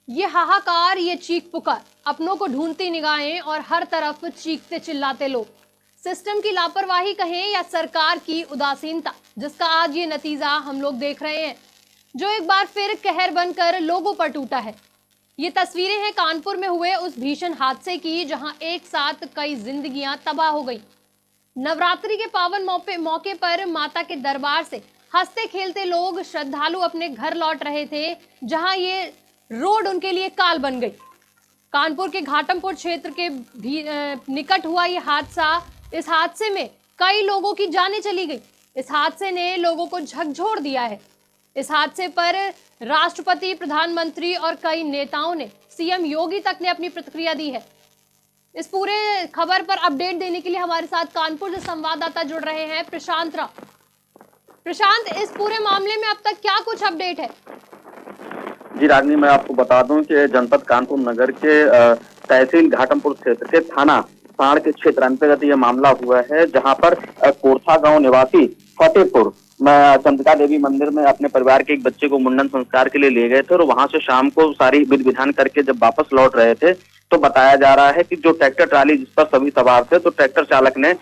ये हाहाकार, ये चीख पुकार, अपनों को ढूंढती निगाहें और हर तरफ चीखते चिल्लाते लोग। सिस्टम की लापरवाही कहें या सरकार की उदासीनता, जिसका आज ये नतीजा हम लोग देख रहे हैं, जो एक बार फिर कहर बनकर लोगों पर टूटा है। ये तस्वीरें हैं कानपुर में हुए उस भीषण हादसे की, जहां एक साथ कई जिंदगियां तबाह हो गई। नवरात्रि के पावन मौके पर माता के दरबार से हंसते खेलते लोग श्रद्धालु अपने घर लौट रहे थे, जहां ये रोड उनके लिए काल बन गई। कानपुर के घाटमपुर क्षेत्र के भी निकट हुआ ये हादसा। इस हादसे में कई लोगों की जानें चली गई। इस हादसे ने लोगों को झकझोर दिया है। इस हादसे पर राष्ट्रपति, प्रधानमंत्री और कई नेताओं ने, सीएम योगी तक ने अपनी प्रतिक्रिया दी है। इस पूरे खबर पर अपडेट देने के लिए हमारे साथ कानपुर से संवाददाता जुड़ रहे हैं प्रशांत राव। प्रशांत, इस पूरे मामले में अब तक क्या कुछ अपडेट है? जी रागनी, मैं आपको बता दूं कि जनपद कानपुर नगर के तहसील घाटमपुर क्षेत्र के थाना साड़ के क्षेत्र अंतर्गत यह मामला हुआ है, जहां पर कोरसा गांव निवासी फतेहपुर चंद्रिका देवी मंदिर में अपने परिवार के एक बच्चे को मुंडन संस्कार के लिए ले गए थे और वहां से शाम को सारी विधि विधान करके जब वापस लौट रहे थे तो बताया जा रहा है कि जो ट्रैक्टर ट्राली जिस पर सभी सवार थे, तो ट्रैक्टर चालक ने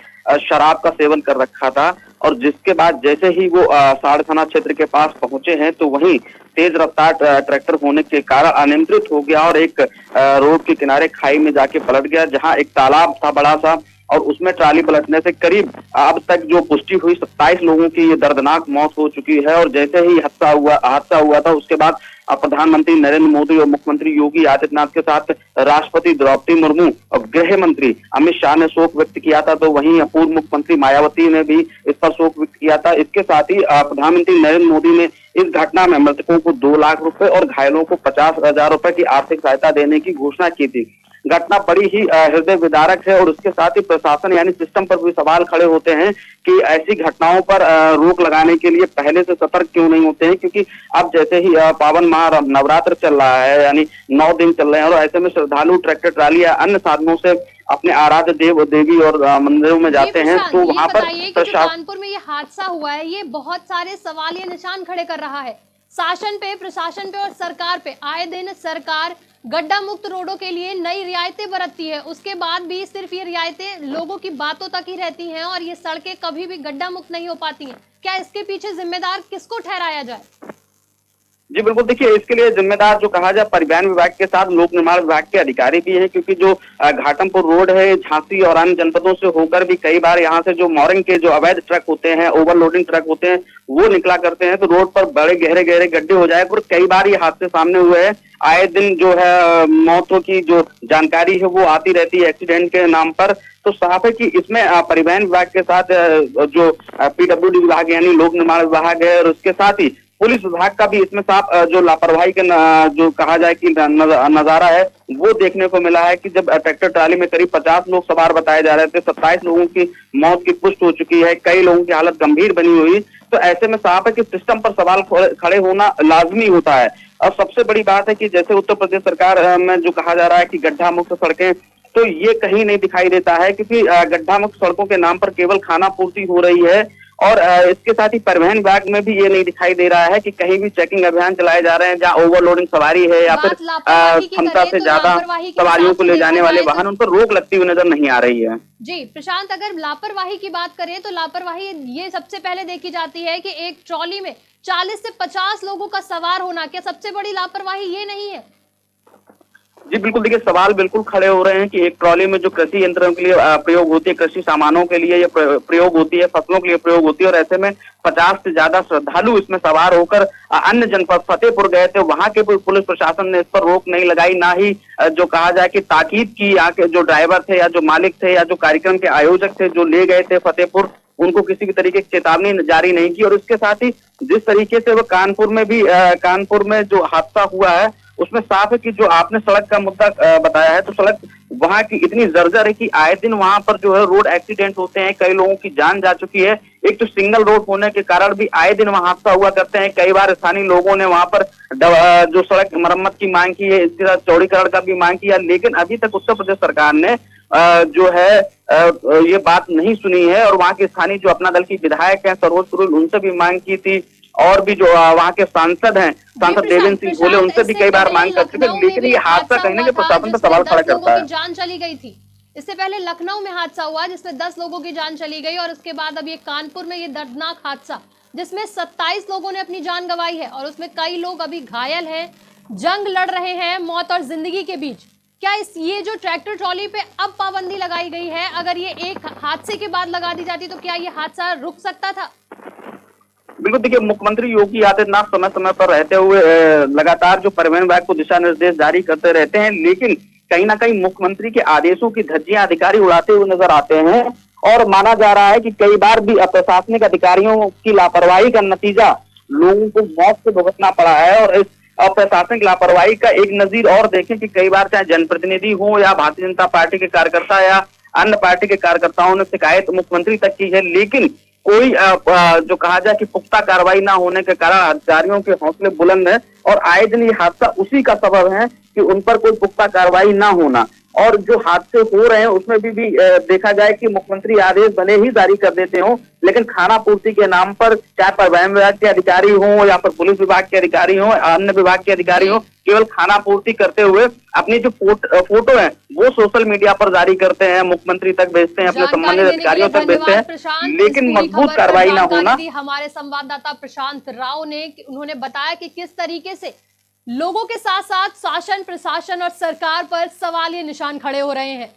शराब का सेवन कर रखा था और जिसके बाद जैसे ही वो साड़ थाना क्षेत्र के पास पहुंचे हैं तो वहीं तेज रफ्तार ट्रैक्टर होने के कारण अनियंत्रित हो गया और एक रोड के किनारे खाई में जाके पलट गया, जहां एक तालाब था बड़ा सा और उसमें ट्राली पलटने से करीब अब तक जो पुष्टि हुई 27 लोगों की ये दर्दनाक मौत हो चुकी है। और जैसे ही हादसा हुआ था उसके बाद प्रधानमंत्री नरेंद्र मोदी और मुख्यमंत्री योगी आदित्यनाथ के साथ राष्ट्रपति द्रौपदी मुर्मू और गृह मंत्री अमित शाह ने शोक व्यक्त किया था, तो वहीं पूर्व मुख्यमंत्री मायावती ने भी इस पर शोक व्यक्त किया था। इसके साथ ही प्रधानमंत्री नरेंद्र मोदी ने इस घटना में मृतकों को 2 लाख रुपए और घायलों को 50,000 रुपए की आर्थिक सहायता देने की घोषणा की थी। घटना बड़ी ही हृदय विदारक है और उसके साथ ही प्रशासन यानी सिस्टम पर भी सवाल खड़े होते हैं कि ऐसी घटनाओं पर रोक लगाने के लिए पहले से सतर्क क्यों नहीं होते हैं, क्योंकि अब जैसे ही पावन माह नवरात्र चल रहा है, यानी 9 दिन चल रहे हैं और ऐसे में श्रद्धालु ट्रैक्टर ट्राली या अन्य साधनों से अपने आराध्य देव देवी और मंदिरों में जाते हैं, तो वहां पर कानपुर में ये हादसा हुआ है, ये बहुत सारे सवाल ये निशान खड़े कर रहा है शासन पे, प्रशासन पे और सरकार पे। आए दिन सरकार गड्ढा मुक्त रोडों के लिए नई रियायतें बरतती है, उसके बाद भी सिर्फ ये रियायतें लोगों की बातों तक ही रहती हैं और ये सड़कें कभी भी गड्ढा मुक्त नहीं हो पाती हैं। क्या इसके पीछे जिम्मेदार किसको ठहराया जाए? जी बिल्कुल, देखिए इसके लिए जिम्मेदार जो कहा जाए परिवहन विभाग के साथ लोक निर्माण विभाग के अधिकारी भी हैं, क्योंकि जो घाटमपुर रोड है झांसी और अन्य जनपदों से होकर भी कई बार यहाँ से जो मॉर्निंग के जो अवैध ट्रक होते हैं, ओवरलोडिंग ट्रक होते हैं, वो निकला करते हैं, तो रोड पर बड़े गहरे गहरे गड्ढे हो जाए और कई बार ये हादसे सामने हुए हैं। आए दिन जो है मौतों की जो जानकारी है वो आती रहती है एक्सीडेंट के नाम पर, तो साफ है कि इसमें परिवहन विभाग के साथ जो पीडब्ल्यूडी विभाग यानी लोक निर्माण विभाग है और उसके साथ ही पुलिस विभाग का भी इसमें साफ जो लापरवाही का जो कहा जाए कि नजारा है वो देखने को मिला है कि जब ट्रैक्टर ट्राली में करीब 50 लोग सवार बताए जा रहे थे, 27 लोगों की मौत की पुष्टि हो चुकी है, कई लोगों की हालत गंभीर बनी हुई, तो ऐसे में साफ है कि सिस्टम पर सवाल खड़े होना लाजमी होता है। और सबसे बड़ी बात है कि जैसे उत्तर प्रदेश सरकार में जो कहा जा रहा है कि गड्ढा मुक्त सड़कें, तो ये कहीं नहीं दिखाई देता है, क्योंकि गड्ढा मुक्त सड़कों के नाम पर केवल खाना पूर्ति हो रही है और इसके साथ ही परिवहन विभाग में भी ये नहीं दिखाई दे रहा है कि कहीं भी चेकिंग अभियान चलाए जा रहे हैं जहां ओवरलोडिंग सवारी है या फिर क्षमता से ज्यादा सवारियों को ले जाने वाले वाहन, उन पर रोक लगती हुई नजर नहीं आ रही है। जी प्रशांत, अगर लापरवाही की बात करें तो लापरवाही ये सबसे पहले देखी जाती है कि एक ट्रॉली में 40 से 50 लोगों का सवार होना, क्या सबसे बड़ी लापरवाही ये नहीं है? जी बिल्कुल, देखिए सवाल बिल्कुल खड़े हो रहे हैं कि एक ट्रॉली में जो कृषि यंत्रों के लिए प्रयोग होती है, कृषि सामानों के लिए ये प्रयोग होती है, फसलों के लिए प्रयोग होती है और ऐसे में 50 से ज्यादा श्रद्धालु इसमें सवार होकर अन्य जनपद फतेहपुर गए थे। वहां के पुलिस प्रशासन ने इस पर रोक नहीं लगाई, ना ही जो कहा जाए कि ताकीद की यहाँ के जो ड्राइवर थे या जो मालिक थे या जो कार्यक्रम के आयोजक थे जो ले गए थे फतेहपुर, उनको किसी भी तरीके की चेतावनी जारी नहीं की। और इसके साथ ही जिस तरीके से वो कानपुर में जो हादसा हुआ है उसमें साफ है कि जो आपने सड़क का मुद्दा बताया है, तो सड़क वहां की इतनी जर्जर है कि आए दिन वहां पर जो है रोड एक्सीडेंट होते हैं, कई लोगों की जान जा चुकी है। एक तो सिंगल रोड होने के कारण भी आए दिन वहां हादसा हुआ करते हैं। कई बार स्थानीय लोगों ने वहां पर जो सड़क मरम्मत की मांग की है, इसके साथ चौड़ीकरण का भी मांग किया, लेकिन अभी तक उत्तर प्रदेश सरकार ने जो है ये बात नहीं सुनी है। और वहां के स्थानीय जो अपना दल की विधायक है सरोज पुरोहित, उनसे भी मांग की थी और भी जो वहाँ के सांसद हैं, सांसद देवेंद्र सिंह गोले, उनसे भी कई बार मांग कर चुके, लेकिन ये हादसा कहीं ना कहीं प्रशासन पर सवाल खड़ा करता है। जान चली गई थी। इससे पहले लखनऊ में हादसा हुआ जिसमें 10 लोगों की जान चली गई, और उसके बाद अब ये कानपुर में ये दर्दनाक हादसा जिसमें 27 लोगों ने अपनी जान गंवाई है और उसमें कई लोग अभी घायल हैं, जंग लड़ रहे हैं मौत और जिंदगी के बीच। क्या ये जो ट्रैक्टर ट्रॉली पे अब पाबंदी लगाई गई है, अगर ये एक हादसे के बाद लगा दी जाती तो क्या ये हादसा रुक सकता था? बिल्कुल, देखिए मुख्यमंत्री योगी आदित्यनाथ समय समय पर रहते हुए लगातार जो परिवहन विभाग को दिशा निर्देश जारी करते रहते हैं, लेकिन कहीं ना कहीं मुख्यमंत्री के आदेशों की धज्जियां अधिकारी उड़ाते हुए नजर आते हैं और माना जा रहा है कि कई बार भी प्रशासनिक अधिकारियों की लापरवाही का नतीजा लोगों को मौत से भुगतना पड़ा है। और इस प्रशासनिक लापरवाही का एक नजीर और देखें कि कई बार चाहे जनप्रतिनिधि हो या भारतीय जनता पार्टी के कार्यकर्ता या अन्य पार्टी के कार्यकर्ताओं ने शिकायत मुख्यमंत्री तक की है, लेकिन कोई जो कहा जाए कि पुख्ता कार्रवाई ना होने के कारण अधिकारियों के हौसले बुलंद है और आए दिन ये हादसा उसी का सबब है कि उन पर कोई पुख्ता कार्रवाई ना होना। और जो हादसे हो रहे हैं उसमें भी देखा जाए कि मुख्यमंत्री आदेश भले ही जारी कर देते हो, लेकिन खाना पूर्ति के नाम पर चाहे परिवहन विभाग के अधिकारी हो या फिर पुलिस विभाग के अधिकारी हो, अन्य विभाग के अधिकारी हो, केवल खाना पूर्ति करते हुए अपनी जो फोटो है वो सोशल मीडिया पर जारी करते हैं, मुख्यमंत्री तक भेजते हैं, अपने संबंधित अधिकारियों तक भेजते हैं, लेकिन मजबूत कार्रवाई ना होना। हमारे संवाददाता प्रशांत राव ने उन्होंने बताया कि किस तरीके से लोगों के साथ साथ शासन, प्रशासन और सरकार पर सवालिया निशान खड़े हो रहे हैं।